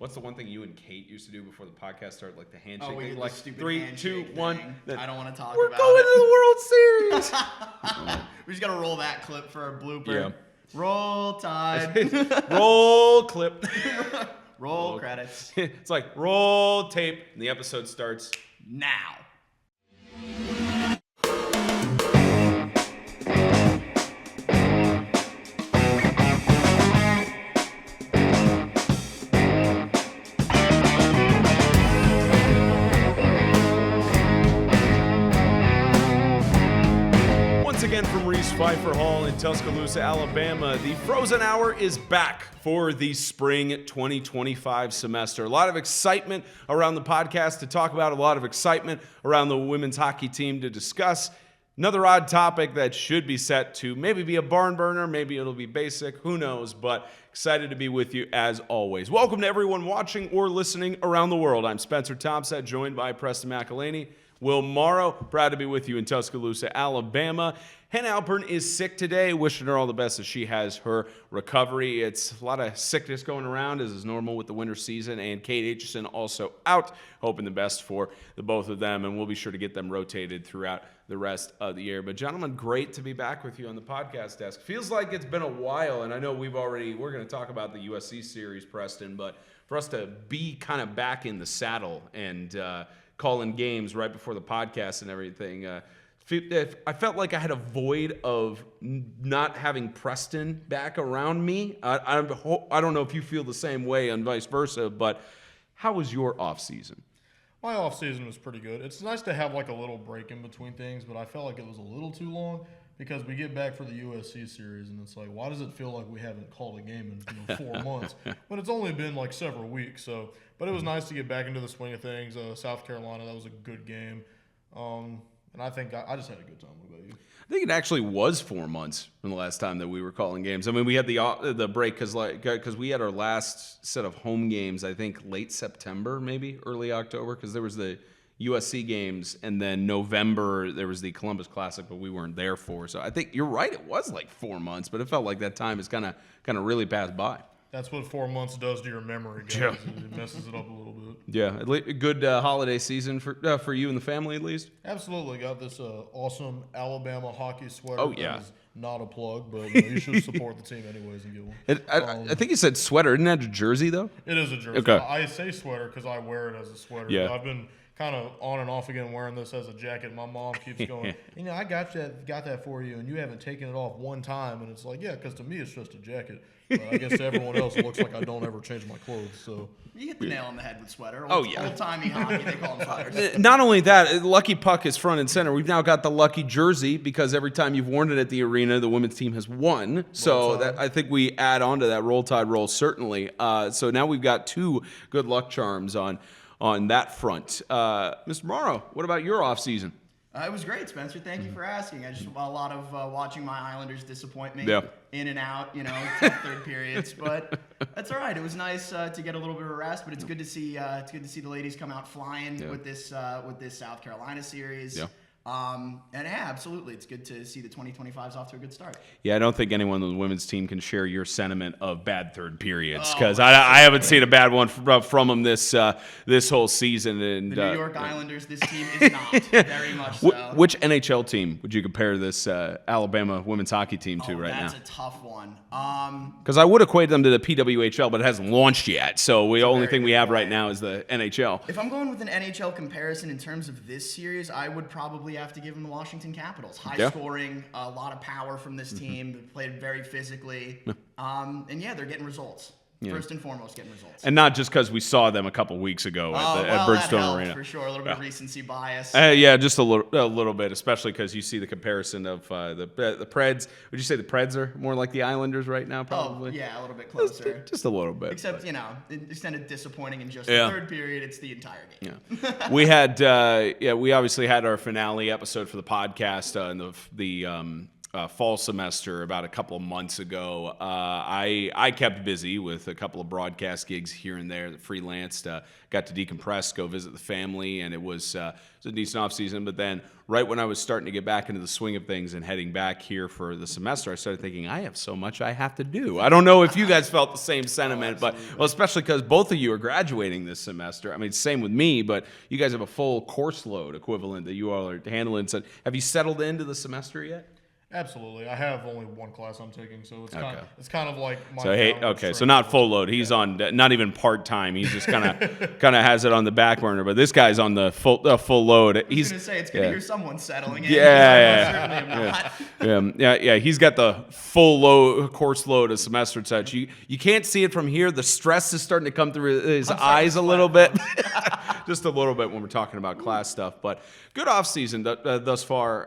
What's the one thing you and Kate used to do before the podcast started, like the handshake we thing? did Like the stupid 3, handshake 2, 1. thing. I don't want to talk We're about going it. to the World Series. We just got to roll that clip for a blooper. Yeah. Roll Tide. Roll clip. Roll credits. It's like roll tape, and the episode starts Now. From Reese Pfeiffer Hall in Tuscaloosa, Alabama, the Frozen Hour is back for the spring 2025 semester. A lot of excitement around the podcast to talk about, a lot of excitement around the women's hockey team to discuss. Another odd topic that should be set to maybe be a barn burner, maybe it'll be basic, who knows, but excited to be with you as always. Welcome to everyone watching or listening around the world. I'm Spencer Tomsett, joined by Preston McAlhany. Will Mauro, proud to be with you in Tuscaloosa, Alabama. Hannah Alpern is sick today. Wishing her all the best as she has her recovery. It's a lot of sickness going around, as is normal with the winter season. And Kate Aitchison also out. Hoping the best for the both of them. And we'll be sure to get them rotated throughout the rest of the year. But gentlemen, great to be back with you on the podcast desk. Feels like it's been a while. And I know we're going to talk about the USC series, Preston. But for us to be kind of back in the saddle and calling games right before the podcast and everything, I felt like I had a void of not having Preston back around me. I don't know if you feel the same way and vice versa, but how was your off season? My off season was pretty good. It's nice to have like a little break in between things, but I felt like it was a little too long because we get back for the USC series and it's like, why does it feel like we haven't called a game in 4 months? But it's only been like several weeks. But it was nice to get back into the swing of things. South Carolina, that was a good game. And I think I just had a good time. What about you? I think it actually was 4 months from the last time that we were calling games. I mean, we had the break because we had our last set of home games, I think, late September, maybe early October, because there was the USC games, and then November there was the Columbus Classic, but we weren't there for. So I think you're right; it was like 4 months, but it felt like that time has kind of really passed by. That's what 4 months does to your memory, guys. Yeah. It messes it up a little bit. Yeah, a good holiday season for you and the family, at least. Absolutely, got this awesome Alabama hockey sweater. Oh yeah, that is not a plug, but you should support the team anyways and get one. I think you said sweater. Isn't that a jersey though? It is a jersey. Okay. I say sweater because I wear it as a sweater. Yeah. I've been kind of on and off again wearing this as a jacket. My mom keeps going, I got that for you, and you haven't taken it off one time. And it's like, yeah, because to me it's just a jacket. But I guess to everyone else it looks like I don't ever change my clothes. So You hit the nail on the head with sweater. Yeah. Old-timey hockey, they call them sweaters. Not only that, Lucky Puck is front and center. We've now got the Lucky Jersey because every time you've worn it at the arena, the women's team has won. So I think we add on to that Roll Tide roll, certainly. So now we've got two good luck charms on that front. Mr. Mauro, what about your off season? It was great, Spencer. Thank you for asking. I just a lot of watching my Islanders disappoint me in and out, tough third periods. But that's all right. It was nice to get a little bit of a rest. But it's good to see the ladies come out flying with this South Carolina series. Yeah. Absolutely. It's good to see the 2025's off to a good start. Yeah, I don't think anyone on the women's team can share your sentiment of bad third periods because I haven't seen a bad one from them this whole season. And the New York Islanders, this team is not very much so. Which NHL team would you compare this Alabama women's hockey team to right now? That's a tough one. Because I would equate them to the PWHL, but it hasn't launched yet. So the only thing we have right now is the NHL. If I'm going with an NHL comparison in terms of this series, I would probably have to give them the Washington Capitals. High scoring, a lot of power from this team. They played very physically. They're getting results. Yeah. First and foremost, getting results. And not just because we saw them a couple weeks ago at Bridgestone Arena. For sure, a little bit of recency bias. Just a little bit, especially because you see the comparison of the Preds. Would you say the Preds are more like the Islanders right now, probably? Oh, yeah, a little bit closer. Just a little bit. Except, instead of disappointing in just the third period, it's the entire game. Yeah. We had, we obviously had our finale episode for the podcast, and fall semester about a couple of months ago. I kept busy with a couple of broadcast gigs here and there that freelanced. Got to decompress, go visit the family, and it was a decent off season. But then right when I was starting to get back into the swing of things and heading back here for the semester, I started thinking, I have so much I have to do. I don't know if you guys felt the same sentiment, but especially because both of you are graduating this semester. I mean, same with me, but you guys have a full course load equivalent that you all are handling. So have you settled into the semester yet? Absolutely. I have only one class I'm taking, so it's kind of like my so not full load. He's on not even part-time. He's just kind of has it on the back burner, but this guy's on the full load. He's going to say it's good to hear someone settling in. Yeah. He's got the full load course load of semester and such. You can't see it from here. The stress is starting to come through his eyes a little bit. Just a little bit when we're talking about class stuff, but good off season thus far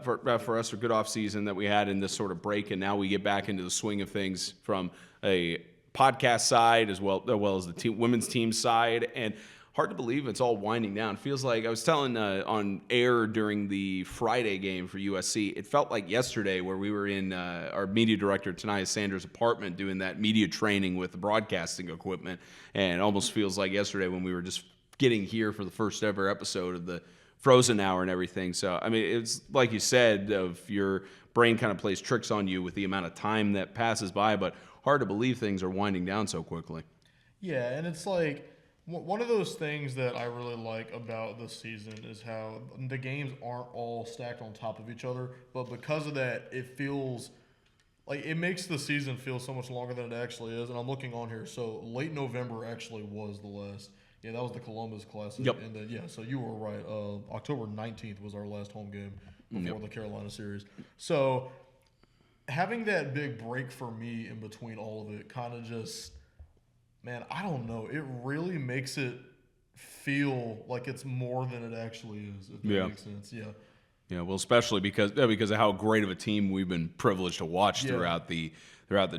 for us. A good off season that we had in this sort of break, and now we get back into the swing of things from a podcast side as well as the women's team side. And hard to believe it's all winding down. Feels like I was telling on air during the Friday game for USC. It felt like yesterday where we were in our media director Tanaya Sanders' apartment doing that media training with the broadcasting equipment, and it almost feels like yesterday when we were just getting here for the first ever episode of the Frozen Hour and everything. So, I mean, it's like you said, of your brain kind of plays tricks on you with the amount of time that passes by, but hard to believe things are winding down so quickly. Yeah, and it's like one of those things that I really like about this season is how the games aren't all stacked on top of each other, but because of that, it feels like it makes the season feel so much longer than it actually is. And I'm looking on here, so late November actually was the last. Yeah, that was the Columbus Classic. Yep. And so you were right. October 19th was our last home game before the Carolina series. So having that big break for me in between all of it kind of just, man, I don't know. It really makes it feel like it's more than it actually is, if that makes sense. Yeah. Yeah, well, especially because of how great of a team we've been privileged to watch throughout the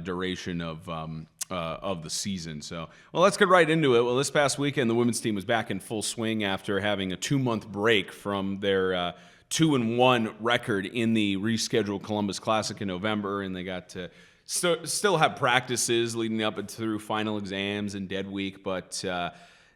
duration of the season. So, well, let's get right into it. Well, this past weekend, the women's team was back in full swing after having a 2-month break from their 2-1 record in the rescheduled Columbus Classic in November, and they got to still have practices leading up and through final exams and dead week, but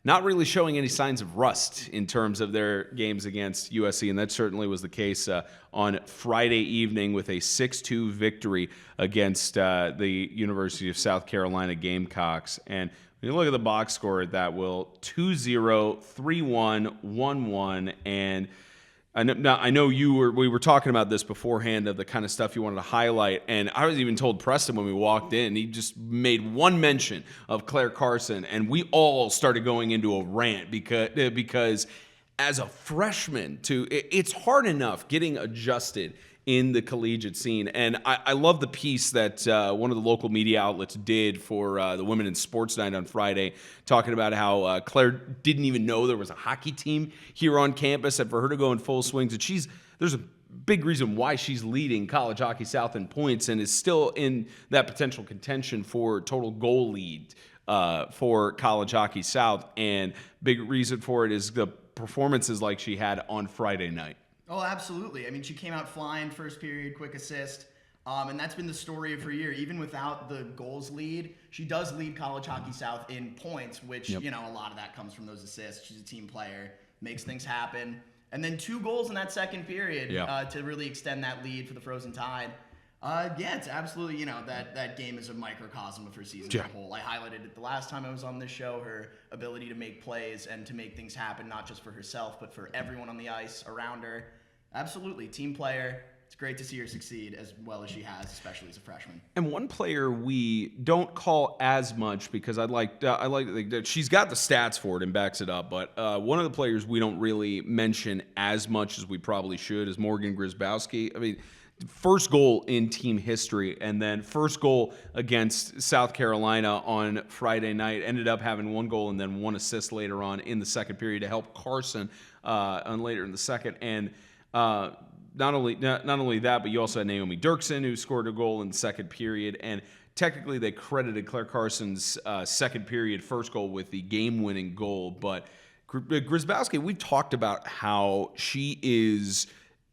not really showing any signs of rust in terms of their games against USC, and that certainly was the case on Friday evening with a 6-2 victory against the University of South Carolina Gamecocks. And when you look at the box score at that, Will, 2-0, 3-1, 1-1, and I know we were talking about this beforehand of the kind of stuff you wanted to highlight, and I was even told Preston when we walked in, he just made one mention of Claire Carson, and we all started going into a rant because as a freshman, it's hard enough getting adjusted in the collegiate scene. And I love the piece that one of the local media outlets did for the Women in Sports Night on Friday, talking about how Claire didn't even know there was a hockey team here on campus, and for her to go in full swings, and there's a big reason why she's leading College Hockey South in points and is still in that potential contention for total goal lead for College Hockey South. And big reason for it is the performances like she had on Friday night. Oh, absolutely. I mean, she came out flying first period, quick assist, and that's been the story of her year. Even without the goals lead, she does lead College Hockey South in points, which, a lot of that comes from those assists. She's a team player, makes things happen. And then 2 goals in that second period to really extend that lead for the Frozen Tide. It's absolutely, that game is a microcosm of her season as a whole. I highlighted it the last time I was on this show, her ability to make plays and to make things happen, not just for herself, but for everyone on the ice around her. Absolutely, team player. It's great to see her succeed as well as she has, especially as a freshman. And one player we don't call as much because I like that she's got the stats for it and backs it up. But one of the players we don't really mention as much as we probably should is Morgan Grzybowski. I mean, first goal in team history, and then first goal against South Carolina on Friday night. Ended up having 1 goal and then 1 assist later on in the second period to help Carson later in the second. And not only that, but you also had Naomi Dirksen, who scored a goal in the second period. And technically, they credited Claire Carson's second period first goal with the game-winning goal. But Grzybowski, we've talked about how she is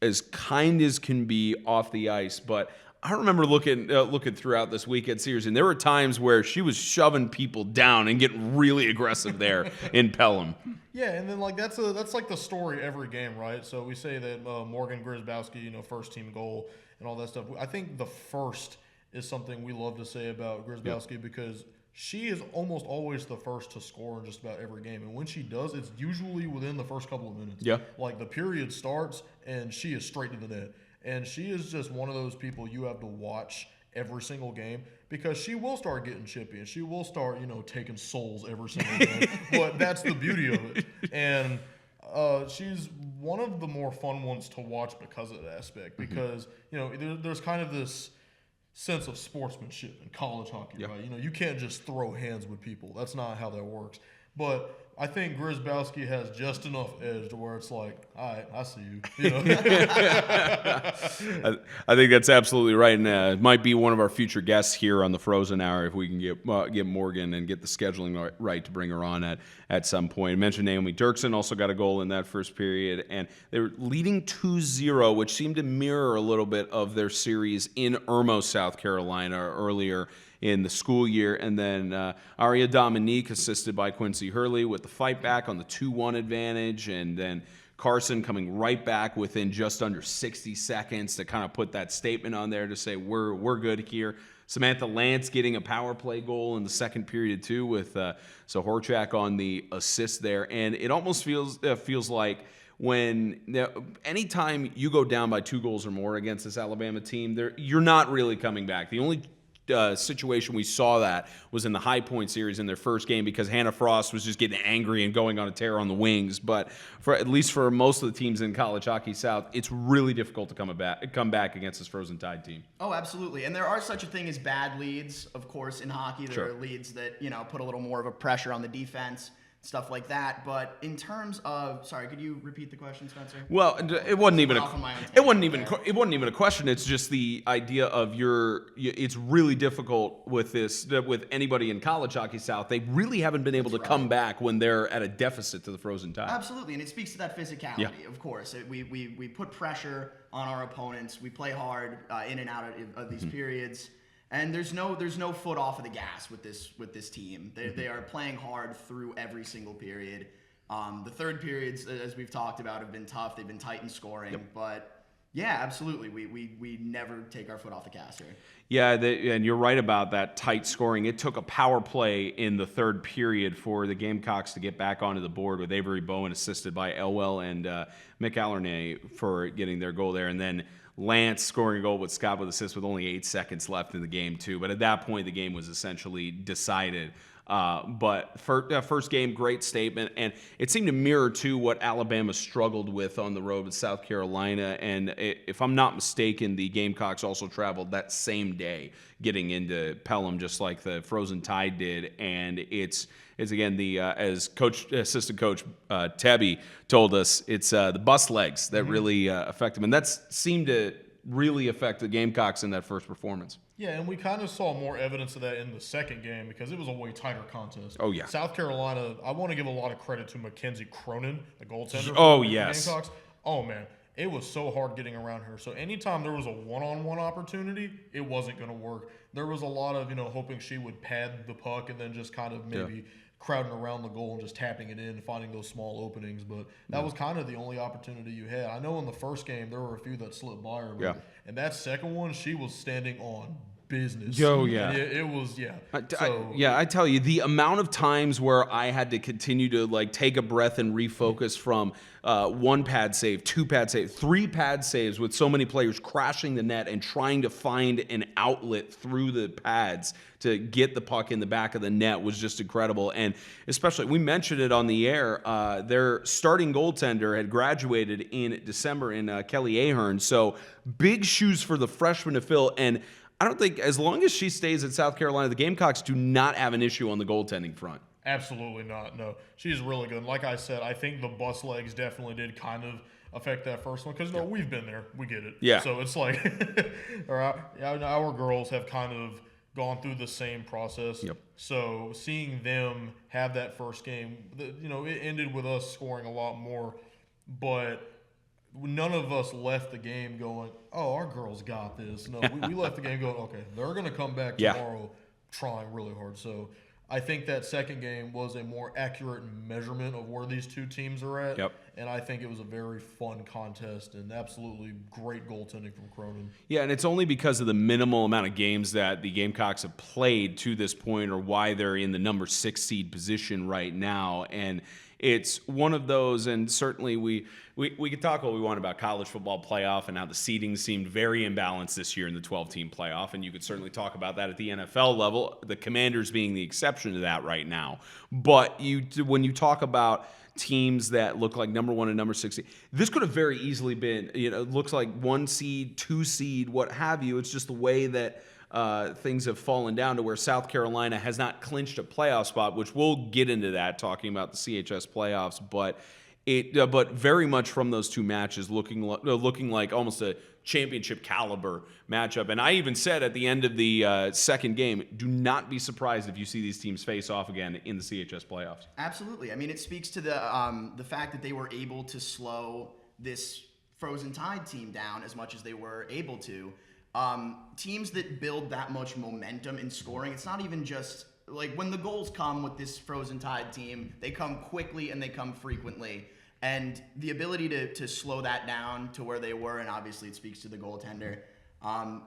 as kind as can be off the ice, but I remember looking throughout this weekend series, and there were times where she was shoving people down and getting really aggressive there in Pelham. Yeah, and then like that's like the story every game, right? So we say that Morgan Grzybowski, first team goal and all that stuff. I think the first is something we love to say about Grzybowski because she is almost always the first to score in just about every game. And when she does, it's usually within the first couple of minutes. Yeah. Like the period starts and she is straight to the net. And she is just one of those people you have to watch every single game because she will start getting chippy and she will start, taking souls every single game. But that's the beauty of it. And she's one of the more fun ones to watch because of that aspect. Because, there's kind of this sense of sportsmanship in college hockey, right? You can't just throw hands with people. That's not how that works. But I think Grzybowski has just enough edge to where it's like, all right, I see you. I think that's absolutely right, and it might be one of our future guests here on the Frozen Hour if we can get Morgan and get the scheduling right to bring her on at some point. I mentioned Naomi Dirksen also got a goal in that first period, and they were leading 2-0, which seemed to mirror a little bit of their series in Irmo, South Carolina, earlier in the school year. And then Aria Dominique, assisted by Quincy Hurley, with the fight back on the 2-1 advantage. And then Carson coming right back within just under 60 seconds to kind of put that statement on there to say we're good here. Samantha Lance getting a power play goal in the second period too, with Horchak on the assist there. And it almost feels like anytime you go down by 2 goals or more against this Alabama team, you're not really coming back. The only situation we saw that was in the High Point series in their first game because Hannah Frost was just getting angry and going on a tear on the wings. But at least for most of the teams in College Hockey South, it's really difficult to come back against this Frozen Tide team. Oh, absolutely. And there are such a thing as bad leads, of course, in hockey. There are leads that, put a little more of a pressure on the defense, stuff like that. But in terms of, sorry, could you repeat the question, Spencer? Well, it wasn't even a question. It's just the idea of it's really difficult with anybody in College Hockey South. They really haven't been able to come back when they're at a deficit to the Frozen Tide. Absolutely, and it speaks to that physicality, of course. We put pressure on our opponents. We play hard in and out of these periods. And there's no foot off of the gas with this team. They are playing hard through every single period. The third periods, as we've talked about, have been tough. They've been tight in scoring, but yeah, absolutely, we never take our foot off the gas here. Yeah, and you're right about that tight scoring. It took a power play in the third period for the Gamecocks to get back onto the board with Avery Bowen assisted by Elwell and McAlhany for getting their goal there, and then Lance scoring a goal with Scott with assist with only 8 seconds left in the game too. But at that point, the game was essentially decided. But first game, great statement. And it seemed to mirror too what Alabama struggled with on the road with South Carolina. And if I'm not mistaken, the Gamecocks also traveled that same day getting into Pelham, just like the Frozen Tide did. And it's again, as assistant coach Tebby told us, it's the bus legs that really affect him. And that seemed to really affect the Gamecocks in that first performance. Yeah, and we kind of saw more evidence of that in the second game because it was a way tighter contest. Oh, yeah. South Carolina, I want to give a lot of credit to Mackenzie Cronin, the goaltender. Oh, for the yes. Gamecocks. Oh, man. It was so hard getting around her. So anytime there was a one-on-one opportunity, it wasn't going to work. There was a lot of, hoping she would pad the puck and then just kind of maybe crowding around the goal and just tapping it in and finding those small openings. But that was kind of the only opportunity you had. I know in the first game there were a few that slipped by her. But in that second one, she was standing on business. Oh, yeah. It was, I tell you, the amount of times where I had to continue to take a breath and refocus from 1 pad save, 2 pad save, 3 pad saves with so many players crashing the net and trying to find an outlet through the pads to get the puck in the back of the net was just incredible. And especially, we mentioned it on the air, their starting goaltender had graduated in December in Kelly Ahern. So big shoes for the freshman to fill. And I don't think, as long as she stays at South Carolina, the Gamecocks do not have an issue on the goaltending front. Absolutely not, no. She's really good. Like I said, I think the bus legs definitely did kind of affect that first one because, we've been there. We get it. Yeah. So it's like our girls have kind of gone through the same process. Yep. So seeing them have that first game, it ended with us scoring a lot more, but none of us left the game going, oh, our girls got this. No, we left the game going, okay, they're going to come back tomorrow trying really hard. So I think that second game was a more accurate measurement of where these two teams are at. Yep. And I think it was a very fun contest and absolutely great goaltending from Cronin. Yeah, and it's only because of the minimal amount of games that the Gamecocks have played to this point, or why they're in the number 6 seed position right now. And it's one of those, and certainly we could talk all we want about college football playoff and how the seeding seemed very imbalanced this year in the 12-team playoff, and you could certainly talk about that at the NFL level, the Commanders being the exception to that right now. But when you talk about teams that look like number 1 and number 6 seed, this could have very easily been, it looks like 1 seed, 2 seed, what have you. It's just the way that things have fallen down to where South Carolina has not clinched a playoff spot, which we'll get into that talking about the CHS playoffs, but very much from those two matches looking like almost a championship caliber matchup. And I even said at the end of the second game, do not be surprised if you see these teams face off again in the CHS playoffs. Absolutely. I mean, it speaks to the fact that they were able to slow this Frozen Tide team down as much as they were able to. Teams that build that much momentum in scoring, it's not even just like when the goals come with this Frozen Tide team, they come quickly and they come frequently. And the ability to slow that down to where they were, and obviously it speaks to the goaltender.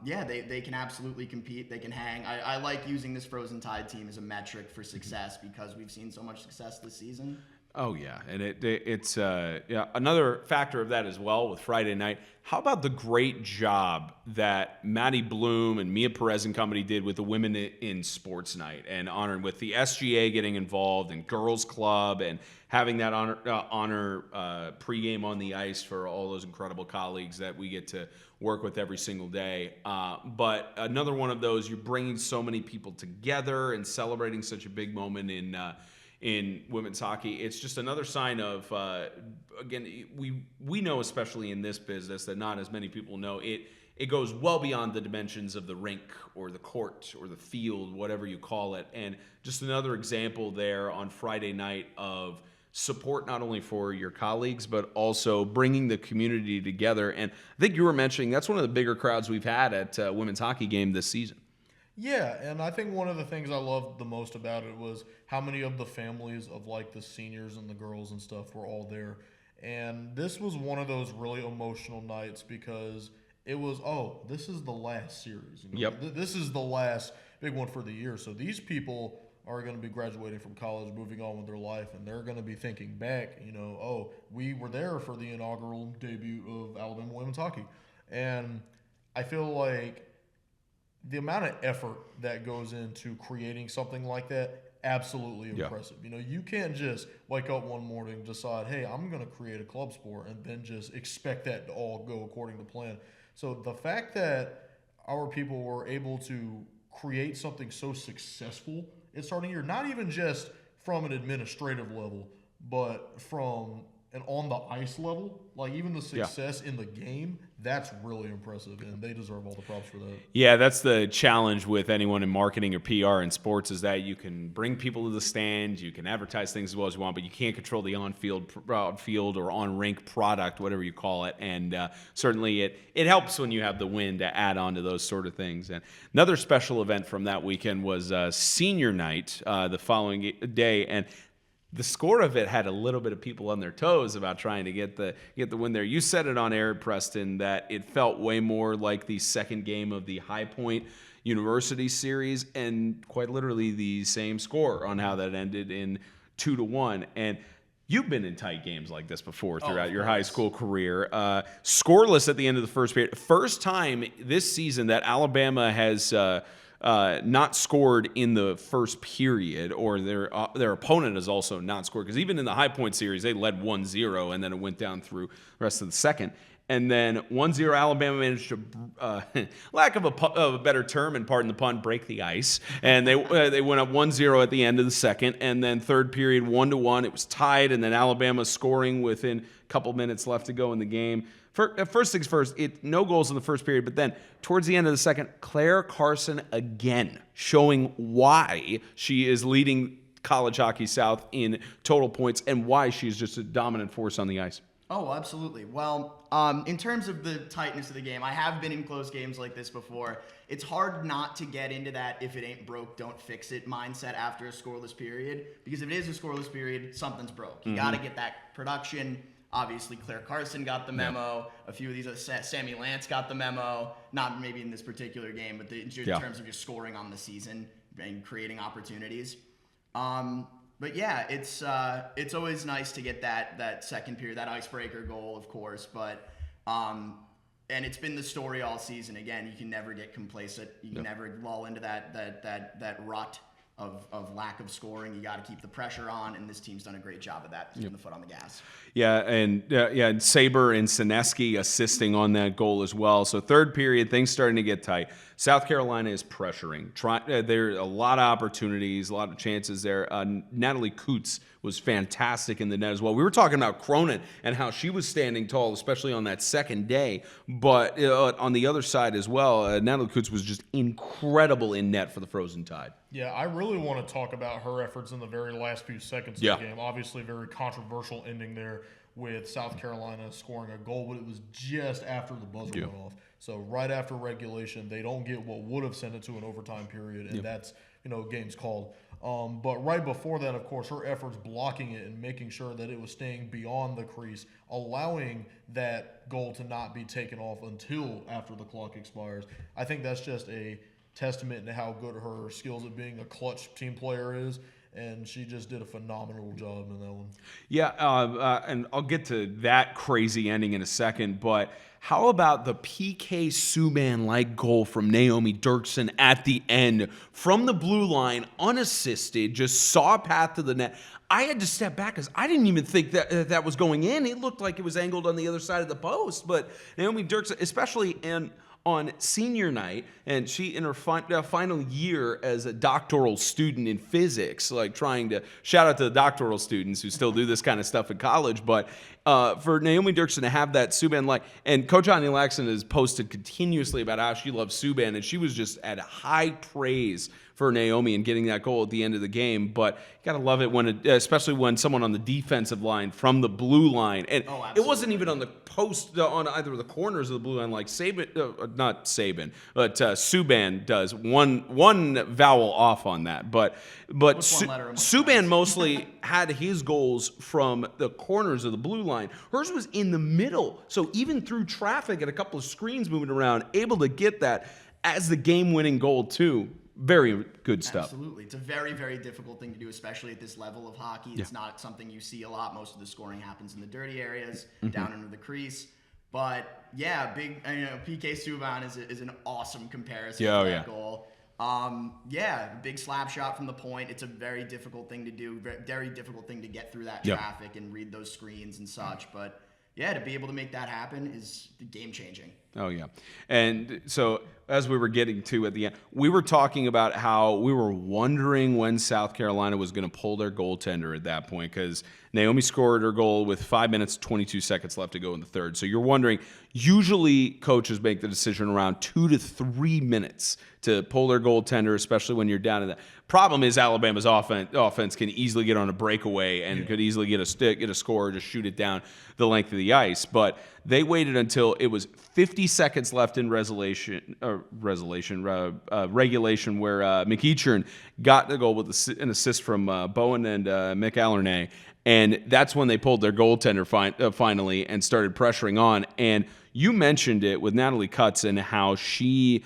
They can absolutely compete. They can hang. I like using this Frozen Tide team as a metric for success because we've seen so much success this season. Oh, yeah. And it's another factor of that as well with Friday night. How about the great job that Maddie Bloom and Mia Perez and company did with the Women in Sports Night and honoring with the SGA getting involved and Girls Club and having that honor pregame on the ice for all those incredible colleagues that we get to work with every single day. But another one of those, you're bringing so many people together and celebrating such a big moment in women's hockey. It's just another sign of, again, we know, especially in this business, that not as many people know it goes well beyond the dimensions of the rink or the court or the field, whatever you call it. And just another example there on Friday night of support, not only for your colleagues, but also bringing the community together. And I think you were mentioning that's one of the bigger crowds we've had at a women's hockey game this season. Yeah, and I think one of the things I loved the most about it was how many of the families of like the seniors and the girls and stuff were all there. And this was one of those really emotional nights because it was, this is the last series. Yep. This is the last big one for the year. So these people are going to be graduating from college, moving on with their life, and they're going to be thinking back, we were there for the inaugural debut of Alabama women's hockey. And I feel like the amount of effort that goes into creating something like that, absolutely impressive. You can't just wake up one morning and decide, hey, I'm going to create a club sport and then just expect that to all go according to plan. So the fact that our people were able to create something so successful at starting year, not even just from an administrative level, but from an on the ice level, like even the success in the game, that's really impressive, and they deserve all the props for that. Yeah, that's the challenge with anyone in marketing or PR in sports is that you can bring people to the stand, you can advertise things as well as you want, but you can't control the on-field or on-rink product, whatever you call it. And certainly it helps when you have the win to add on to those sort of things. And another special event from that weekend was senior night the following day, and the score of it had a little bit of people on their toes about trying to get the win there. You said it on air, Preston, that it felt way more like the second game of the High Point University series, and quite literally the same score on how that ended in 2-1. And you've been in tight games like this before throughout your high school career. Scoreless at the end of the first period. First time this season that Alabama has not scored in the first period, or their opponent has also not scored, because even in the High Point series they led 1-0 and then it went down through the rest of the second, and then 1-0 Alabama managed to lack of a better term, and pardon the pun, break the ice, and they went up 1-0 at the end of the second, and then third period 1-1 it was tied, and then Alabama scoring within a couple minutes left to go in the game. First things first, no goals in the first period, but then towards the end of the second, Claire Carson again showing why she is leading College Hockey South in total points and why she's just a dominant force on the ice. Oh, absolutely. Well, in terms of the tightness of the game, I have been in close games like this before. It's hard not to get into that if it ain't broke, don't fix it mindset after a scoreless period. Because if it is a scoreless period, something's broke. You got to get that production. Obviously, Claire Carson got the memo. A few of these, Sammy Lance got the memo. Not maybe in this particular game, but in terms of just scoring on the season and creating opportunities. But yeah, it's always nice to get that second period, that icebreaker goal, of course. But and it's been the story all season. Again, you can never get complacent. You can never lull into that rut of lack of scoring. You got to keep the pressure on, and this team's done a great job of that, keeping the foot on the gas. Yeah, and Saber and Sineski assisting on that goal as well. So third period, things starting to get tight. South Carolina is pressuring. There are a lot of opportunities, a lot of chances there. Natalie Coots was fantastic in the net as well. We were talking about Cronin and how she was standing tall, especially on that second day. But on the other side as well, Natalie Coots was just incredible in net for the Frozen Tide. Yeah, I really want to talk about her efforts in the very last few seconds of the game. Obviously, very controversial ending there with South Carolina scoring a goal, but it was just after the buzzer went off. So right after regulation, they don't get what would have sent it to an overtime period, and that's, game's called. But right before that, of course, her efforts blocking it and making sure that it was staying beyond the crease, allowing that goal to not be taken off until after the clock expires. I think that's just a testament to how good her skills at being a clutch team player is. And she just did a phenomenal job in that one. Yeah, and I'll get to that crazy ending in a second, but how about the PK Subban-like goal from Naomi Dirksen at the end from the blue line, unassisted, just saw a path to the net. I had to step back because I didn't even think that was going in. It looked like it was angled on the other side of the post, but Naomi Dirksen, especially on senior night, and she in her final year as a doctoral student in physics, like trying to shout out to the doctoral students who still do this kind of stuff in college. But for Naomi Dirksen to have that Subban and Coach Anya Laxton has posted continuously about how she loves Subban, and she was just at high praise for Naomi and getting that goal at the end of the game. But you got to love it especially when someone on the defensive line from the blue line, and it wasn't even on the post, on either of the corners of the blue line like not Saban, but Subban does. One vowel off on that. But Subban mostly had his goals from the corners of the blue line. Hers was in the middle. So even through traffic and a couple of screens moving around, able to get that as the game-winning goal too. Very good stuff. Absolutely. It's a very, very difficult thing to do, especially at this level of hockey. It's not something you see a lot. Most of the scoring happens in the dirty areas, down under the crease. But, yeah, PK Subban is an awesome comparison to that goal. Big slap shot from the point. It's a very difficult thing to do, very difficult thing to get through that traffic and read those screens and such. But, yeah, to be able to make that happen is game-changing. Oh, yeah. And so as we were getting to at the end, we were talking about how we were wondering when South Carolina was going to pull their goaltender at that point because Naomi scored her goal with 5 minutes, 22 seconds left to go in the third. So you're wondering, usually coaches make the decision around 2 to 3 minutes to pull their goaltender, especially when you're down in that. Problem is Alabama's offense can easily get on a breakaway and could easily get a score or just shoot it down the length of the ice. But they waited until it was 50 seconds left in regulation where McEachern got the goal with an assist from Bowen and McAlhany. And that's when they pulled their goaltender finally and started pressuring on. And you mentioned it with Natalie Cutts and how she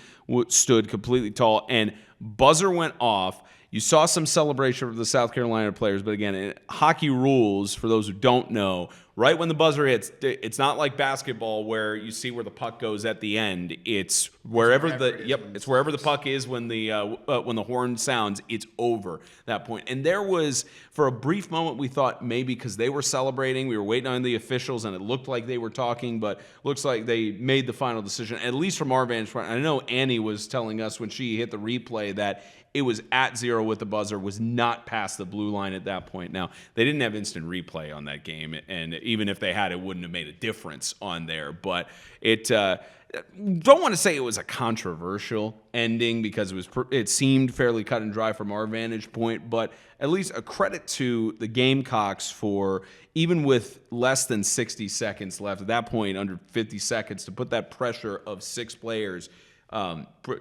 stood completely tall. And buzzer went off. You saw some celebration from the South Carolina players, but again, hockey rules, for those who don't know, right when the buzzer hits, it's not like basketball where you see where the puck goes at the end. It's wherever the puck is when the horn sounds, it's over that point. And there was, for a brief moment, we thought maybe because they were celebrating, we were waiting on the officials, and it looked like they were talking, but looks like they made the final decision, at least from our vantage point. I know Annie was telling us when she hit the replay that it was at 0 with the buzzer, was not past the blue line at that point. Now, they didn't have instant replay on that game, and even if they had, it wouldn't have made a difference on there. But it don't want to say it was a controversial ending because it seemed fairly cut and dry from our vantage point, but at least a credit to the Gamecocks for, even with less than 60 seconds left, at that point under 50 seconds, to put that pressure of 6 players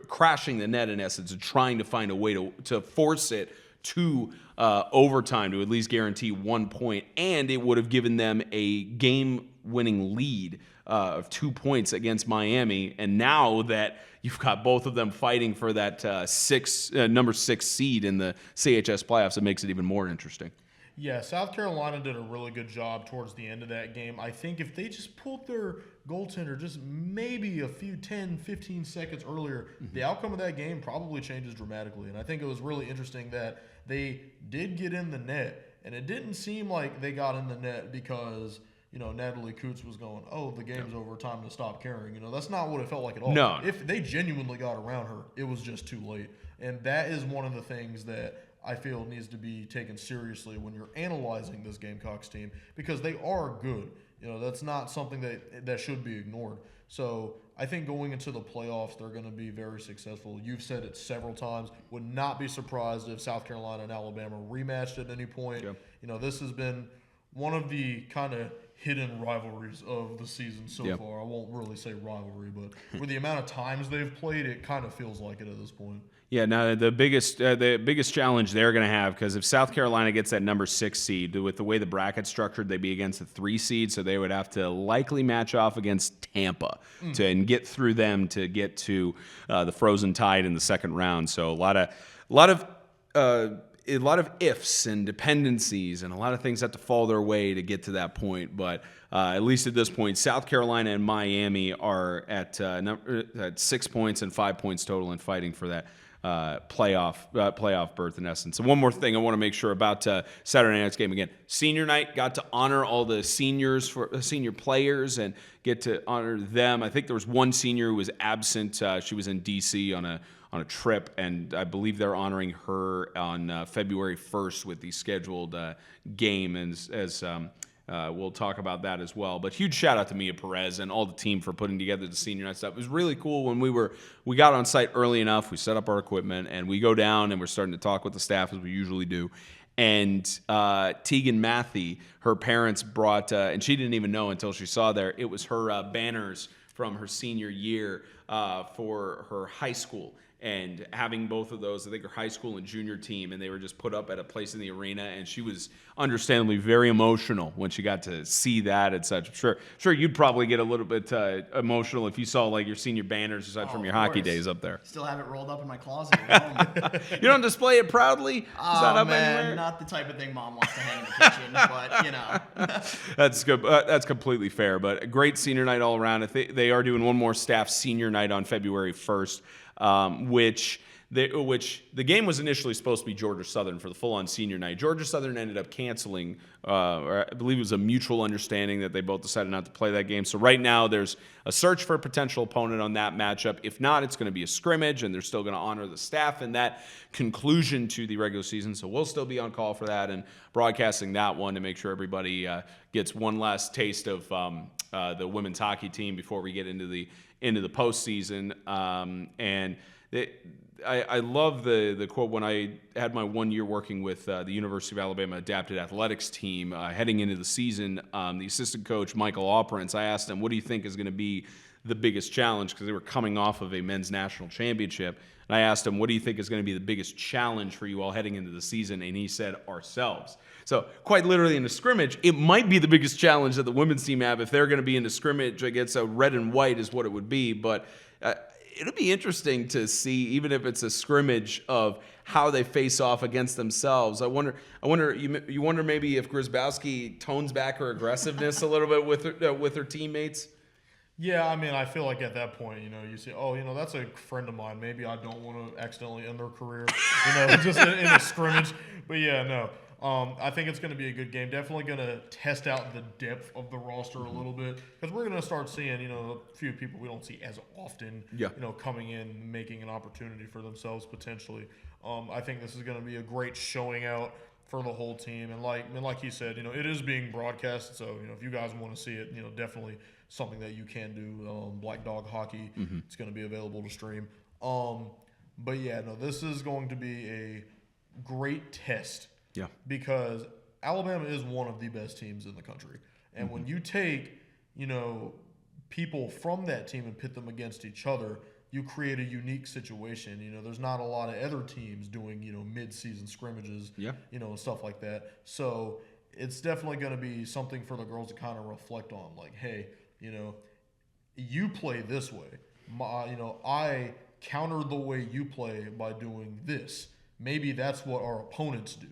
crashing the net in essence and trying to find a way to force it to overtime to at least guarantee 1 point, and it would have given them a game-winning lead of 2 points against Miami. And now that you've got both of them fighting for that number 6 seed in the CHS playoffs, it makes it even more interesting. Yeah, South Carolina did a really good job towards the end of that game. I think if they just pulled their goaltender just maybe a few 10, 15 seconds earlier, the outcome of that game probably changes dramatically. And I think it was really interesting that they did get in the net, and it didn't seem like they got in the net because, Natalie Coots was going, oh, the game's over, time to stop caring. That's not what it felt like at all. No. If they genuinely got around her, it was just too late. And that is one of the things that I feel needs to be taken seriously when you're analyzing this Gamecocks team, because they are good. That's not something that should be ignored. So I think going into the playoffs, they're going to be very successful. You've said it several times. Would not be surprised if South Carolina and Alabama rematched at any point. Yep. This has been one of the kind of hidden rivalries of the season so far. I won't really say rivalry, but with the amount of times they've played, it kind of feels like it at this point. Yeah, now the biggest challenge they're going to have, because if South Carolina gets that number 6 seed, with the way the bracket's structured, they'd be against the 3 seed, so they would have to likely match off against Tampa and get through them to get to the Frozen Tide in the second round. So a lot of ifs and dependencies, and a lot of things have to fall their way to get to that point. But at least at this point, South Carolina and Miami are at 6 points and 5 points total and fighting for that playoff berth in essence. And one more thing I want to make sure about Saturday night's game again. Senior night, got to honor all the senior players and get to honor them. I think there was one senior who was absent. She was in D.C. on a trip, and I believe they're honoring her on February 1st with the scheduled game, as we'll talk about that as well. But huge shout out to Mia Perez and all the team for putting together the senior night stuff. It was really cool when we got on site early enough. We set up our equipment and we go down and we're starting to talk with the staff as we usually do. And Tegan Matthey, her parents brought, and she didn't even know until she saw there, it was her banners from her senior year for her high school. And having both of those, I think her high school and junior team, and they were just put up at a place in the arena, and she was understandably very emotional when she got to see that and such. I'm sure you'd probably get a little bit emotional if you saw like your senior banners or such from your hockey days up there. Still have it rolled up in my closet at home. You don't display it proudly? Is that up anywhere? Not the type of thing Mom wants to hang in the kitchen, but That's good. That's completely fair. But a great senior night all around. They are doing one more staff senior night on February 1st. Which the game was initially supposed to be Georgia Southern for the full-on senior night. Georgia Southern ended up canceling, or I believe it was a mutual understanding that they both decided not to play that game. So right now there's a search for a potential opponent on that matchup. If not, it's going to be a scrimmage, and they're still going to honor the staff in that conclusion to the regular season. So we'll still be on call for that and broadcasting that one to make sure everybody gets one last taste of the women's hockey team before we get into the postseason. And I love the quote when I had my 1 year working with the University of Alabama Adapted Athletics team heading into the season. The assistant coach, Michael Operance, I asked him, what do you think is going to be the biggest challenge? Because they were coming off of a men's national championship. And I asked him, what do you think is going to be the biggest challenge for you all heading into the season? And he said, ourselves. So quite literally in the scrimmage, it might be the biggest challenge that the women's team have if they're going to be in the scrimmage against a red and white is what it would be. But it'll be interesting to see, even if it's a scrimmage, of how they face off against themselves. I wonder. You wonder maybe if Grzybowski tones back her aggressiveness a little bit with her teammates. Yeah, I mean, I feel like at that point, you say, oh, that's a friend of mine. Maybe I don't want to accidentally end their career, just in a scrimmage. But yeah, no. I think it's going to be a good game. Definitely going to test out the depth of the roster a little bit, because we're going to start seeing, a few people we don't see as often, coming in, making an opportunity for themselves potentially. I think this is going to be a great showing out for the whole team. And like he said, it is being broadcast. So, if you guys want to see it, definitely something that you can do. Black Dog Hockey, it's going to be available to stream. But yeah, no, this is going to be a great test. Yeah. Because Alabama is one of the best teams in the country. And when you take, people from that team and pit them against each other, you create a unique situation. There's not a lot of other teams doing, mid-season scrimmages, and stuff like that. So it's definitely going to be something for the girls to kind of reflect on. Like, hey, you play this way. I counter the way you play by doing this. Maybe that's what our opponents do,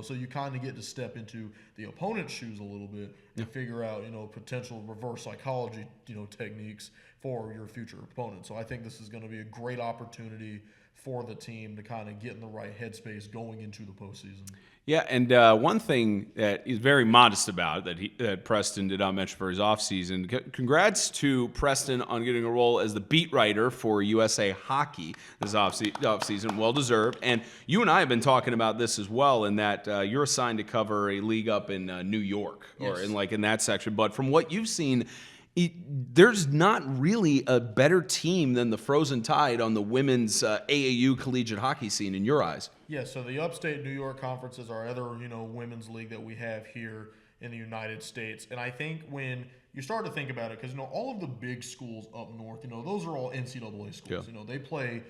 so you kind of get to step into the opponent's shoes a little bit and figure out, potential reverse psychology, techniques for your future opponent. So I think this is going to be a great opportunity for the team to kind of get in the right headspace going into the postseason. Yeah, and one thing that he's very modest about that Preston did not mention for his offseason, congrats to Preston on getting a role as the beat writer for USA Hockey this offseason. Well-deserved. And you and I have been talking about this as well, in that you're assigned to cover a league up in New York, or in that section. But from what you've seen, there's not really a better team than the Frozen Tide on the women's AAU collegiate hockey scene in your eyes. Yeah, so the Upstate New York Conference is our other, women's league that we have here in the United States. And I think when you start to think about it, because, all of the big schools up north, those are all NCAA schools. Yeah. They play,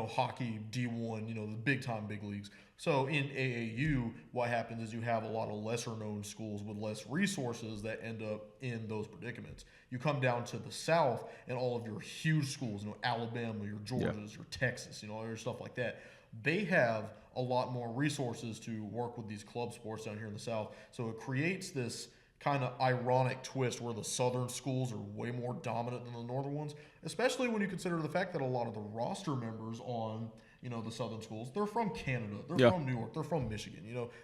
hockey, D1, the big-time big leagues. So in AAU, what happens is you have a lot of lesser-known schools with less resources that end up in those predicaments. You come down to the South, and all of your huge schools, Alabama, your Georgias, your Texas, all your stuff like that, they have a lot more resources to work with these club sports down here in the South. So it creates this kind of ironic twist where the Southern schools are way more dominant than the Northern ones, especially when you consider the fact that a lot of the roster members on the Southern schools, they're from Canada, they're from New York, they're from Michigan.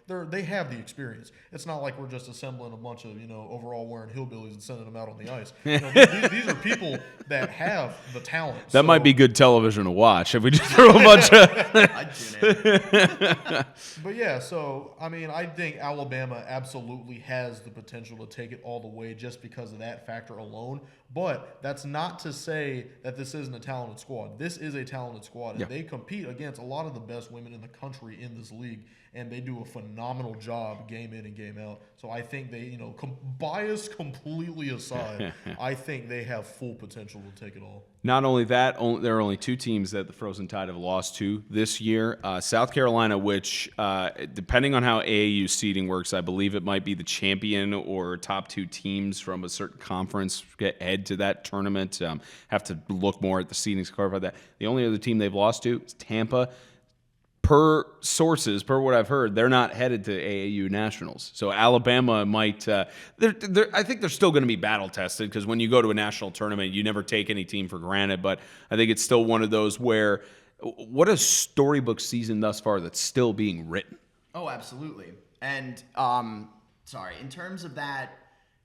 They have the experience. It's not like we're just assembling a bunch of overall wearing hillbillies and sending them out on the ice. These are people that have the talent. That might be good television to watch if we just throw a bunch of. I'd tune in. But yeah, so I think Alabama absolutely has the potential to take it all the way just because of that factor alone. But that's not to say that this isn't a talented squad. This is a talented squad, and they compete against a lot of the best women in the country in this league, and they do a phenomenal job game in and game out. So I think they, bias completely aside, I think they have full potential to take it all. Not only that, there are only two teams that the Frozen Tide have lost to this year. South Carolina, which, depending on how AAU seeding works, I believe it might be the champion or top two teams from a certain conference head to that tournament. Have to look more at the seedings to clarify that. The only other team they've lost to is Tampa. Per sources, per what I've heard, they're not headed to AAU Nationals. So Alabama might I think they're still going to be battle tested, because when you go to a national tournament, you never take any team for granted. But I think it's still one of those where, what a storybook season thus far that's still being written. Oh, absolutely. And in terms of that,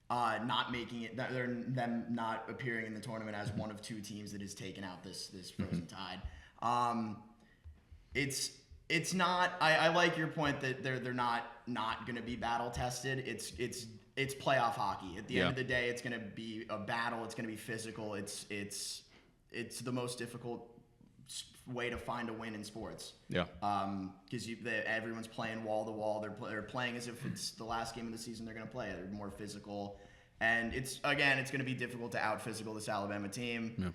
not making it, them not appearing in the tournament as one of two teams that has taken out this Frozen Tide. It's not. I like your point that they're not going to be battle tested. It's playoff hockey. At the end of the day, it's going to be a battle. It's going to be physical. It's the most difficult way to find a win in sports. Yeah. Because everyone's playing wall to wall. They're playing as if it's the last game of the season they're going to play. They're more physical, and it's going to be difficult to out physical this Alabama team. Yeah.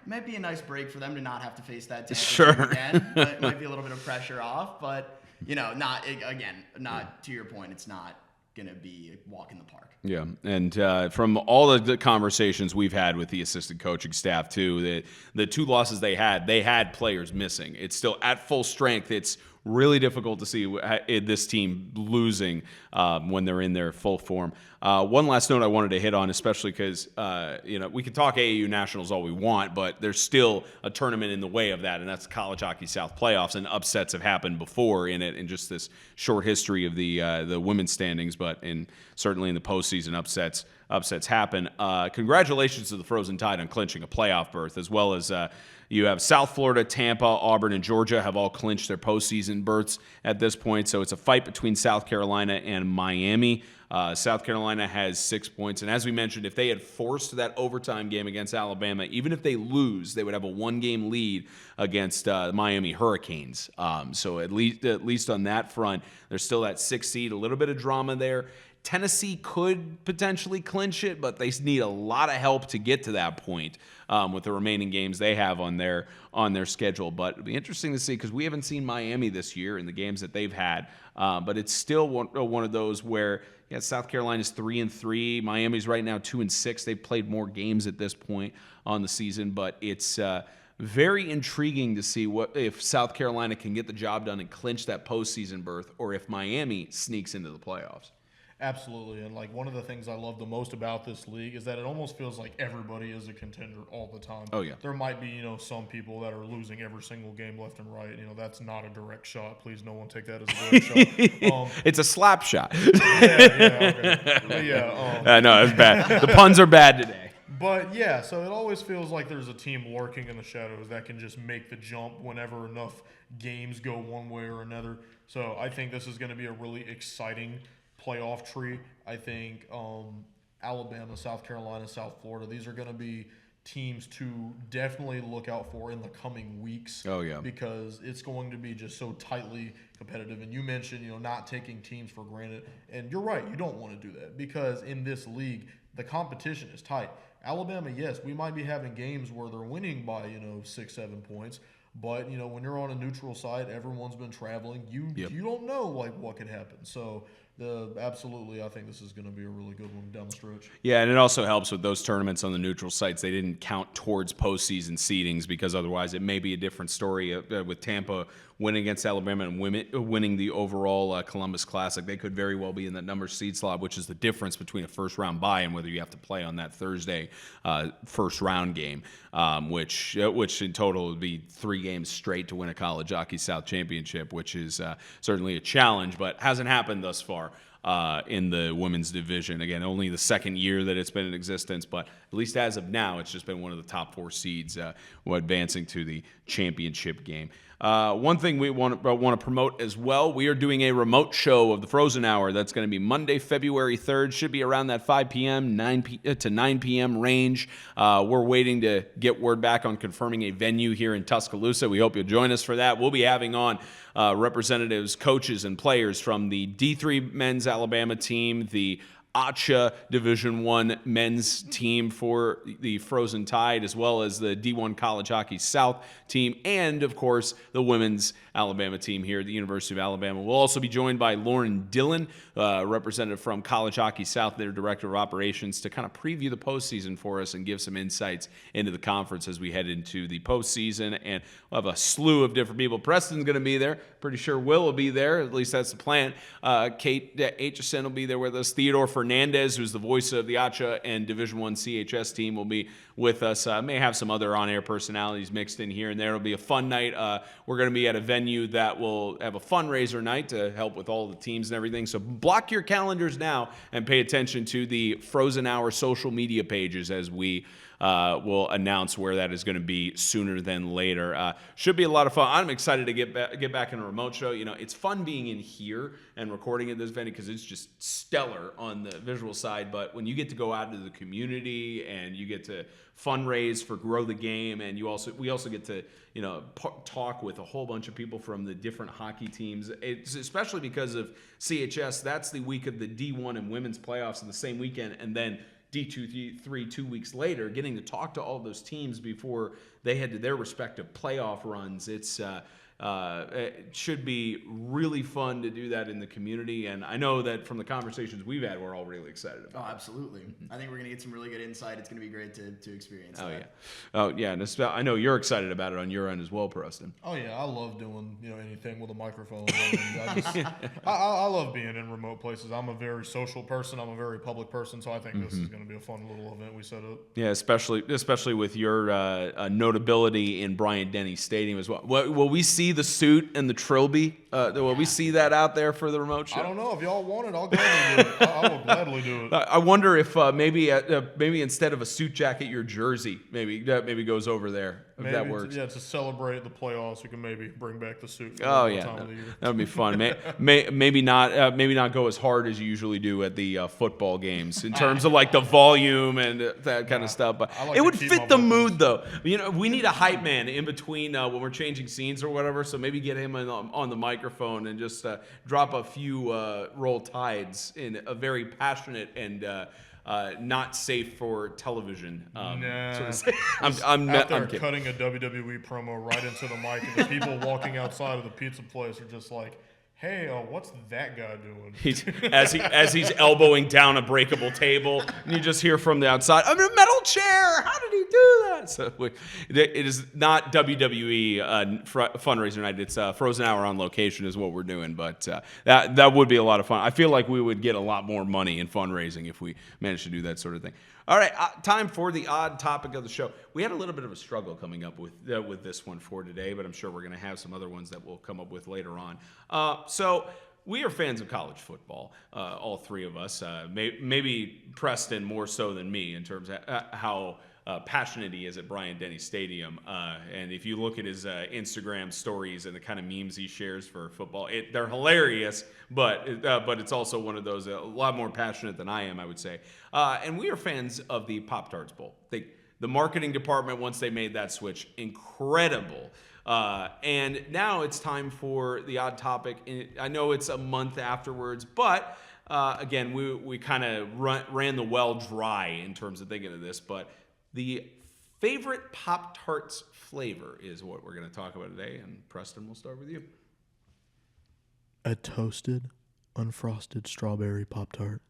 Might be a nice break for them to not have to face that Tampa team again. It might be a little bit of pressure off, but not to your point. It's not going to be a walk in the park. Yeah, and from all the conversations we've had with the assistant coaching staff too, the two losses they had players missing. It's still at full strength. It's really difficult to see this team losing when they're in their full form. One last note I wanted to hit on, especially because we can talk AAU Nationals all we want, but there's still a tournament in the way of that, and that's the College Hockey South playoffs. And upsets have happened before in it, in just this short history of the women's standings, but certainly in the postseason, upsets upsets happen. Congratulations to the Frozen Tide on clinching a playoff berth, as well as you have South Florida, Tampa, Auburn, and Georgia have all clinched their postseason berths at this point. So it's a fight between South Carolina and Miami. South Carolina has 6 points. And as we mentioned, if they had forced that overtime game against Alabama, even if they lose, they would have a 1-game lead against Miami Hurricanes. So at least on that front, there's still that 6th seed, a little bit of drama there. Tennessee could potentially clinch it, but they need a lot of help to get to that point with the remaining games they have on their schedule. But it'll be interesting to see because we haven't seen Miami this year in the games that they've had. But it's still one of those where South Carolina's 3-3, Miami's right now 2-6. They've played more games at this point on the season, but it's very intriguing to see if South Carolina can get the job done and clinch that postseason berth, or if Miami sneaks into the playoffs. Absolutely, and like one of the things I love the most about this league is that it almost feels like everybody is a contender all the time. Oh yeah. There might be, some people that are losing every single game left and right. That's not a direct shot. Please, no one take that as a direct shot. It's a slap shot. Okay. But no, it's bad. The puns are bad today. But yeah, so it always feels like there's a team lurking in the shadows that can just make the jump whenever enough games go one way or another. So I think this is going to be a really exciting playoff tree. I think Alabama, South Carolina, South Florida, these are going to be teams to definitely look out for in the coming weeks. Oh, yeah. Because it's going to be just so tightly competitive. And you mentioned, not taking teams for granted. And you're right, you don't want to do that because in this league, the competition is tight. Alabama, yes, we might be having games where they're winning by, 6-7 points. But, when you're on a neutral side, everyone's been traveling. You don't know, what could happen. So, absolutely, I think this is going to be a really good one down the stretch. Yeah, and it also helps with those tournaments on the neutral sites. They didn't count towards postseason seedings because otherwise it may be a different story with Tampa winning against Alabama and winning the overall Columbus Classic. They could very well be in that number seed slot, which is the difference between a first-round bye and whether you have to play on that Thursday first-round game, which in total would be 3 games straight to win a College Hockey South Championship, which is certainly a challenge, but hasn't happened thus far. In the women's division. Again, only the second year that it's been in existence, but at least as of now, it's just been one of the top 4 seeds advancing to the championship game. One thing we want to promote as well, we are doing a remote show of the Frozen Hour. That's going to be Monday, February 3rd. Should be around that 5 p.m., 9 p.m. range. We're waiting to get word back on confirming a venue here in Tuscaloosa. We hope you'll join us for that. We'll be having on representatives, coaches, and players from the D3 men's Alabama team, the ACHA Division I men's team for the Frozen Tide, as well as the D1 College Hockey South team, and, of course, the women's Alabama team here at the University of Alabama. We'll also be joined by Lauren Dillon, representative from College Hockey South, their director of operations, to kind of preview the postseason for us and give some insights into the conference as we head into the postseason. And we'll have a slew of different people. Preston's going to be there. Pretty sure Will be there. At least that's the plan. Kate Aitchison will be there with us. Theodore Fernandez, who's the voice of the ACHA and Division I CHS team, will be with us. May have some other on-air personalities mixed in here and there. It'll be a fun night. We're going to be at a venue that will have a fundraiser night to help with all the teams and everything. So block your calendars now and pay attention to the Frozen Hour social media pages as we will announce where that is going to be sooner than later. Should be a lot of fun. I'm excited to get back in a remote show. It's fun being in here and recording at this venue because it's just stellar on the visual side. But when you get to go out into the community and you get to fundraise for Grow the Game, and we also get to talk with a whole bunch of people from the different hockey teams. It's especially because of CHS. That's the week of the D1 and women's playoffs in the same weekend, and then D2, 2 weeks later, getting to talk to all those teams before they head to their respective playoff runs. It should be really fun to do that in the community, and I know that from the conversations we've had, we're all really excited about it. Oh, absolutely. I think we're going to get some really good insight. It's going to be great to experience that. Yeah. Oh, yeah, and I know you're excited about it on your end as well, Preston. Oh, yeah, I love doing anything with a microphone. I love being in remote places. I'm a very social person. I'm a very public person, so I think this is going to be a fun little event we set up. Yeah, especially with your notability in Bryant-Denny Stadium as well. Will we see the suit and the trilby Will we see that out there for the remote show? I don't know. If y'all want it, I'll gladly do it. I will gladly do it. I wonder if maybe instead of a suit jacket, your jersey maybe goes over there. If that works. To celebrate the playoffs, we can maybe bring back the suit. For Oh yeah, time of the year. that would be fun. Maybe not go as hard as you usually do at the football games in terms of like the volume and that kind of stuff. But like it would to keep fit my the vocals. mood though. We need a hype man in between when we're changing scenes or whatever. So maybe get him on the microphone and just drop a few Roll Tides in a very passionate and not safe for television. Sort of I'm out there kidding. cutting a WWE promo right into the mic, and the people walking outside of the pizza place are just like, "Hey, what's that guy doing?" As he's elbowing down a breakable table, and you just hear from the outside, "I'm in a metal chair. How did he do that?" So it is not WWE fundraiser night. It's Frozen Hour on location is what we're doing, but that would be a lot of fun. I feel like we would get a lot more money in fundraising if we managed to do that sort of thing. All right, time for the odd topic of the show. We had a little bit of a struggle coming up with this one for today, but I'm sure we're going to have some other ones that we'll come up with later on. So we are fans of college football, all three of us. Maybe Preston more so than me in terms of how passionate he is at Bryant-Denny Stadium. And if you look at his Instagram stories and the kind of memes he shares for football, they're hilarious, but it's also one of those a lot more passionate than I am, I would say. And we are fans of the Pop-Tarts Bowl. The marketing department, once they made that switch, incredible. And now it's time for the odd topic. I know it's a month afterwards, but again, we kind of ran the well dry in terms of thinking of this, but the favorite Pop-Tarts flavor is what we're going to talk about today. And Preston, we'll start with you. A toasted, unfrosted strawberry Pop-Tart.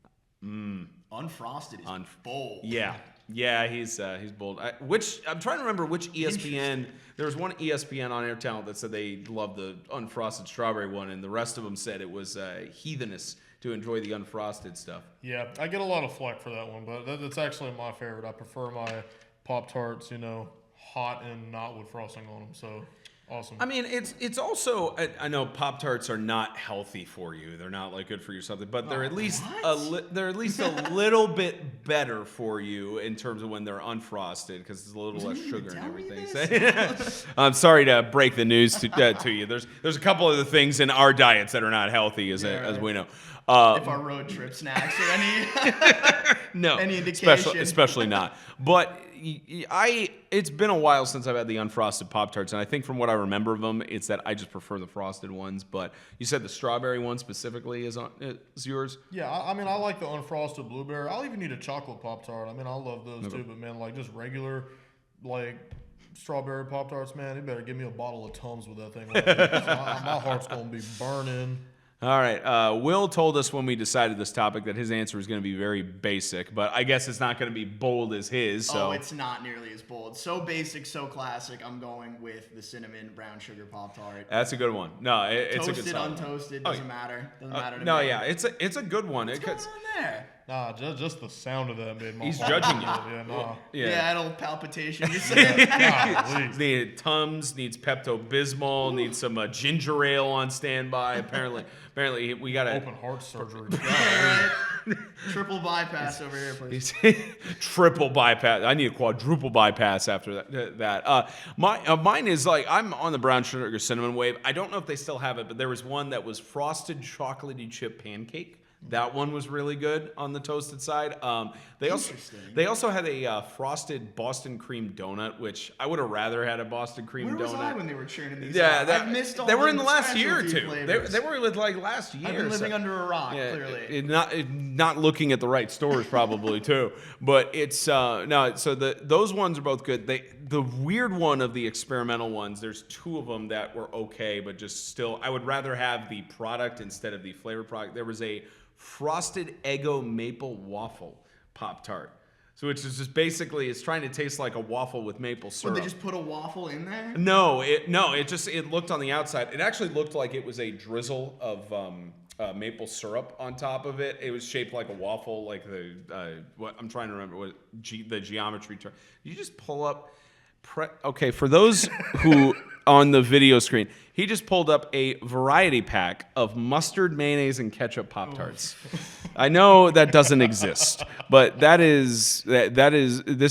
Unfrosted is bold. Yeah, he's bold. I'm trying to remember which ESPN. There was one ESPN on Air Talent that said they loved the unfrosted strawberry one, and the rest of them said it was heathenous to enjoy the unfrosted stuff. Yeah, I get a lot of flack for that one, but that's actually my favorite. I prefer my Pop-Tarts, hot and not with frosting on them. So awesome. I mean, it's also, I know Pop-Tarts are not healthy for you. They're not like good for you or something, but they're at least they're at least a little bit better for you in terms of when they're unfrosted because there's a little less sugar and everything. I'm sorry to break the news to you. There's a couple of the things in our diets that are not healthy as we know. If our road trip snacks or any indication, especially not. But it's been a while since I've had the unfrosted Pop-Tarts, and I think from what I remember of them, it's that I just prefer the frosted ones. But you said the strawberry one specifically is yours? Yeah, I mean, I like the unfrosted blueberry. I'll even eat a chocolate Pop-Tart. I mean, I love those too, but man, like just regular, like strawberry Pop-Tarts, man, you better give me a bottle of Tums with that thing. My heart's going to be burning. All right. Will told us when we decided this topic that his answer was going to be very basic, but I guess it's not going to be bold as his. So. Oh, it's not nearly as bold. So basic, so classic. I'm going with the cinnamon brown sugar Pop-Tart. That's a good one. No, it's toasted, a good one. Toasted, untoasted, doesn't matter. Doesn't matter to me. No, yeah, it's a good one. What's going on there? Nah, just the sound of that made my He's heart judging you. Yeah, Yeah, it'll palpitation. You said. Needs Tums, needs Pepto-Bismol, needs some ginger ale on standby. Apparently we got open heart surgery. Triple bypass over here, please. Triple bypass. I need a quadruple bypass after that. Mine is like I'm on the brown sugar cinnamon wave. I don't know if they still have it, but there was one that was frosted chocolatey chip pancake. That one was really good on the toasted side. They also had a frosted Boston cream donut, which I would have rather had a Boston cream donut. Where was I when they were churning these? Yeah, I've missed all they were in the last year or two. Flavors. They were like last year. I've been living under a rock, clearly. Not looking at the right stores probably too. But it's no. So those ones are both good. The weird one of the experimental ones. There's two of them that were okay, but just still, I would rather have the product instead of the flavored product. There was a frosted Eggo maple waffle Pop-Tart. So which is just basically it's trying to taste like a waffle with maple syrup. Would they just put a waffle in there? No, it looked on the outside. It actually looked like it was a drizzle of maple syrup on top of it. It was shaped like a waffle, like what I'm trying to remember what the geometry term. You just pull up. Okay, for those who on the video screen. He just pulled up a variety pack of mustard, mayonnaise, and ketchup Pop-Tarts. I know that doesn't exist, but this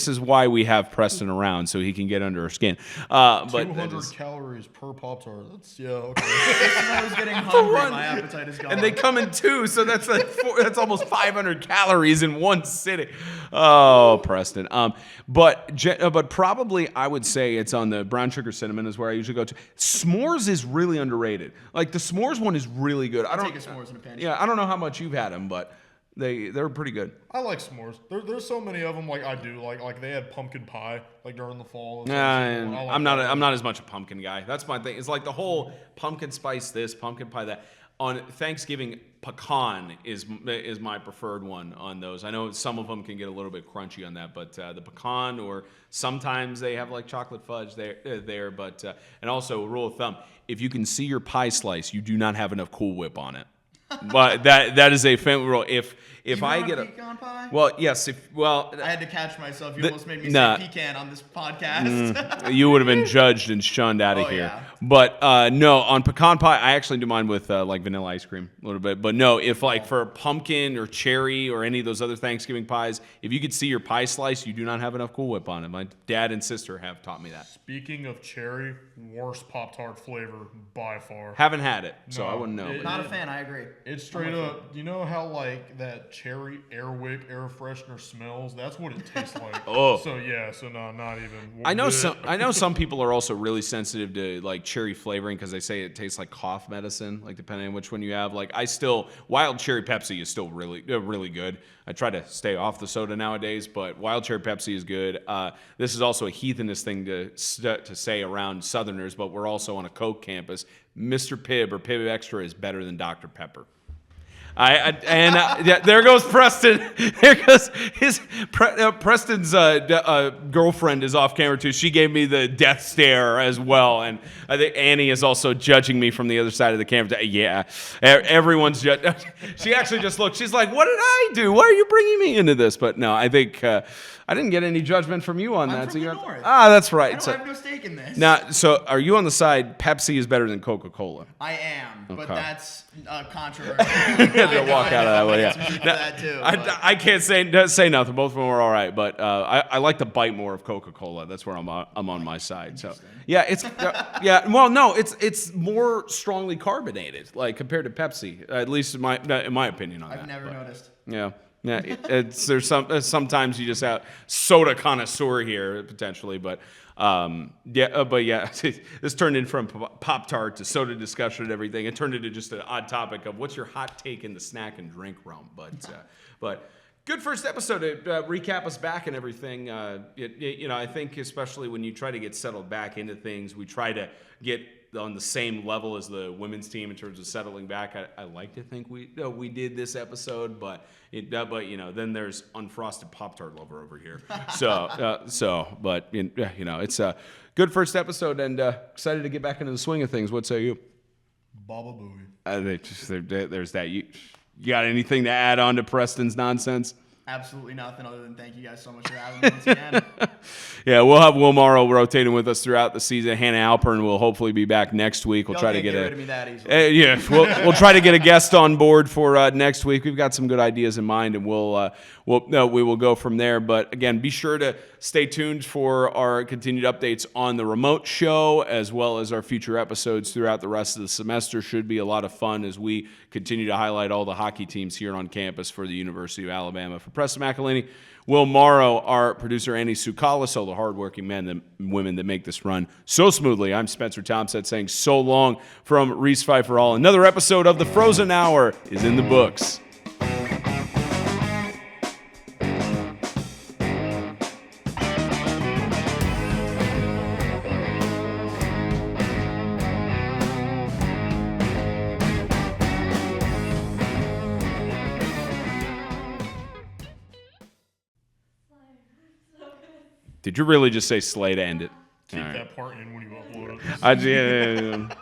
is why we have Preston around, so he can get under our skin. But 200 calories per Pop-Tart. That's, okay. I was getting hungry. My appetite is gone. And they come in two, so that's almost 500 calories in one sitting. Oh, Preston. But probably I would say it's on the brown sugar cinnamon is where I usually go to. S'mores is really underrated. Like the s'mores one is really good. I'll take a s'mores in a penny. Yeah, I don't know how much you've had them, but they're pretty good. I like s'mores. There's so many of them. Like I do. Like they had pumpkin pie like during the fall. I'm not as much a pumpkin guy. That's my thing. It's like the whole pumpkin spice this, pumpkin pie that. On Thanksgiving, pecan is my preferred one on those. I know some of them can get a little bit crunchy on that, but the pecan, or sometimes they have like chocolate fudge there. But and also a rule of thumb: if you can see your pie slice, you do not have enough Cool Whip on it. But that is a family rule. If I get a pecan pie? Well, yes. I had to catch myself. You almost made me say pecan on this podcast. You would have been judged and shunned out of here. Yeah. But no, on pecan pie, I actually do mine with like vanilla ice cream a little bit. But no, if like for pumpkin or cherry or any of those other Thanksgiving pies, if you could see your pie slice, you do not have enough Cool Whip on it. My dad and sister have taught me that. Speaking of cherry, worst Pop-Tart flavor by far. Haven't had it, so I wouldn't know. Not a fan. I agree. It's straight up. You know how like that cherry Airwick air freshener smells? That's what it tastes like. Oh. So no, not even. I know some people are also really sensitive to like cherry flavoring because they say it tastes like cough medicine, like depending on which one you have. Like wild cherry Pepsi is still really good. I try to stay off the soda nowadays, but wild cherry Pepsi is good. This is also a heathenist thing to say around Southerners, but we're also on a Coke campus. Mr. Pibb or Pibb Extra is better than Dr. Pepper. There goes Preston. There goes Preston's girlfriend is off camera too. She gave me the death stare as well, and I think Annie is also judging me from the other side of the camera. Yeah, everyone's judging. She actually just looked. She's like, "What did I do? Why are you bringing me into this?" But no, I think I didn't get any judgment from you on I'm that. from the North. That's right. I have no stake in this. Now, so are you on the side Pepsi is better than Coca-Cola? I am, but Okay. that's controversial. To walk out of that way, yeah. That too, I can't say nothing. Both of them are all right, but I like to bite more of Coca-Cola. That's where I'm on my side. So yeah, it's Well, no, it's more strongly carbonated, like compared to Pepsi. At least in my opinion on that. I've never noticed. Yeah. Yeah, there's sometimes you just have soda connoisseur here potentially, but this turned in from Pop-Tart to soda discussion and everything. It turned into just an odd topic of what's your hot take in the snack and drink realm. But good first episode to recap us back and everything. I think especially when you try to get settled back into things, we try to get on the same level as the women's team in terms of settling back. I like to think we did this episode, but then there's unfrosted Pop-Tart lover over here. It's a good first episode and excited to get back into the swing of things. What say you? Baba Booey. There's that. You got anything to add on to Preston's nonsense? Absolutely nothing other than thank you guys so much for having me once again. Yeah, we'll have Will Mauro rotating with us throughout the season. Hannah Alpern will hopefully be back next week. We'll try to get rid of me that easily. we'll try to get a guest on board for next week. We've got some good ideas in mind, and we will go from there. But again, be sure to stay tuned for our continued updates on the remote show, as well as our future episodes throughout the rest of the semester. Should be a lot of fun as we continue to highlight all the hockey teams here on campus for the University of Alabama. For Preston McAlhany, Will Mauro, our producer, Annie Sukalis, all the hardworking men and women that make this run so smoothly. I'm Spencer Tomsett saying so long from Reese Pfeiffer Hall. Another episode of The Frozen Hour is in the books. Did you really just say slay to end it? Keep that part in when you upload it. I did.